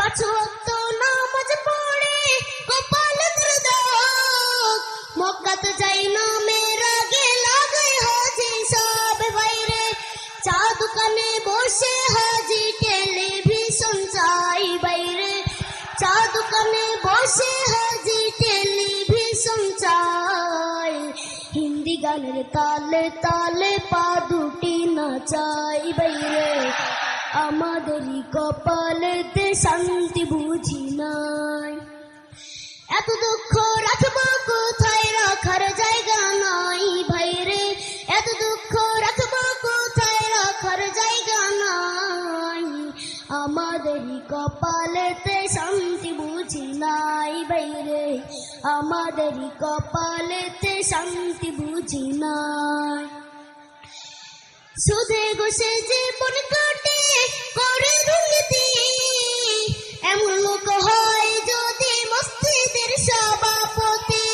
পাঁচ ওয়াক্ত নামাজ পড়ে কপালে দাগ, মক্কাতে যাই না মেরাগে লাগাই হাজি সব বাইরে, চা দোকানে বসে হাজি টেলিভিশন চাই বাইরে, চা দোকানে বসে হাজি টেলিভিশন চাই, হিন্দি গানের তালে তালে পা দুটি নাচাই বাইরে, আমাদেরই কপালেতে শান্তি বুঝি নাই। এত দুঃখ রাখবো কোথায়, রাখার জায়গা নাই ভাইরে, এত দুঃখ রাখবো কোথায়, রাখার জায়গা নাই, আমাদেরই কপালেতে শান্তি বুঝি নাই ভাইরে, আমাদেরই কপালেতে শান্তি বুঝি নাই। সুদে ঘুষে জীবন কাটে করে দুর্নীতি, এমন লোক হয় যদি মসজিদের সভাপতি,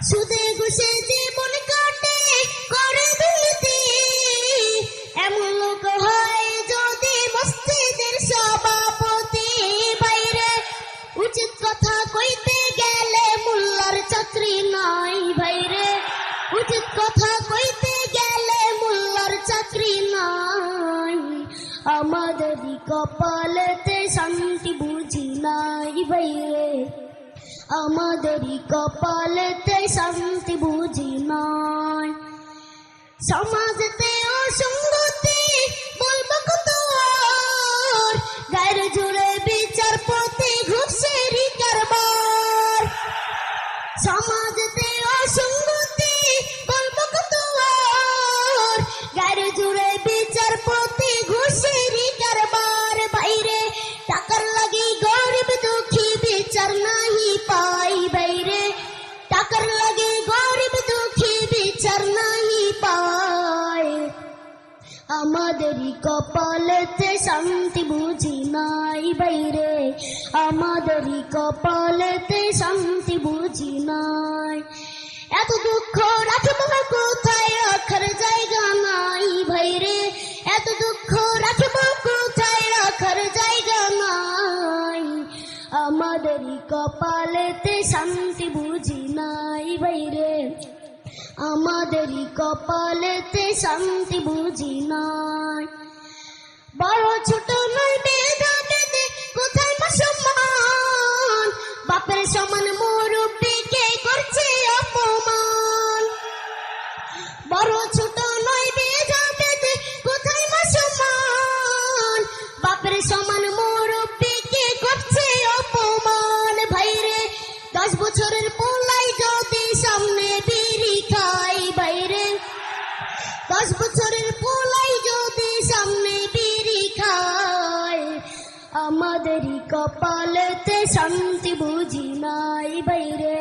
সুদে ঘুষে জীবন কাটে করে দুর্নীতি, এমন লোক হয় যদি মসজিদের সভাপতি বাইরে, উচিত কথা কইতে গেলে মোল্লার চাকরি নাই ভাইরে, উচিত কথা কইতে গেলে মোল্লার চাকরি নাই, আমাদেরই কপালেতে শান্তি বুঝি নাই ভাইরে, আমাদেরই কপালেতে শান্তি বুঝি নাই। সমাজেতে অসঙ্গতি বলবো কত আর, গায়ের জুড়ে বিচারপতি ঘুষেরই কারবার, সমাজেতে অসঙ্গতি বলবো কত আর, গায়ের জুড়ে বিচারপতি ঘুষেরই কারবার বাইরে, টাকার লাগি গরিব দুঃখী বিচার নাহি পাই বাইরে, টাকার লাগে গরিব দুঃখী বিচার নাহি পাই, আমাদেরই কপালেতে শান্তি বুঝি নাই বাইরে, আমাদেরই কপালেতে শান্তি বুঝি নাই। এত দুঃখ রাখবো কোথায়, রাখার জায়গা নাই ভাইরে, এত দুঃখ রাখবো কোথায়, রাখার জায়গা নাই, আমাদেরই কপালেতে শান্তি বুঝি নাই ভাইরে, আমাদেরই কপালেতে শান্তি বুঝি নাই। বড় ছোট নয় বেদা বেদে কোথায় সম্মান, বাপের সমান মুরব্বিকে করছে অপমান, বড় ছোট নয় বেদা বেদে কোথায় সম্মান, বাপের সমান মুরব্বিকে করছে অপমান ভাইরে, 10 বছরের পোলাই যদি সামনে বিড়ি খাই বাইরে, 10 বছরের পোলাই যদি সামনে বিড়ি খায়, আমাদেরই কপালেতে শান্তি বুঝি নাই বাইরে,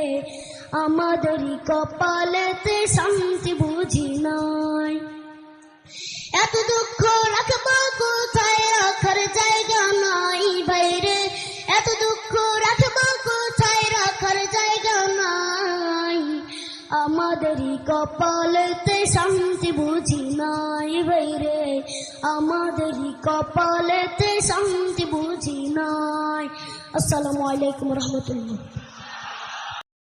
আমাদেরই কপালেতে শান্তি বুঝি নাই। এত দুঃখ রাখবো কোথায়, রাখার জায়গা নাই বাইরে, এত দুঃখ রাখবো কোথায়, রাখার জায়গা নাই, আমাদেরই কপালেতে শান্তি বুঝি নাই বাইরে, আমাদেরই কপালেতে শান্তি বুঝি নাই। আসসালামু আলাইকুম রহমতুল্লাহ।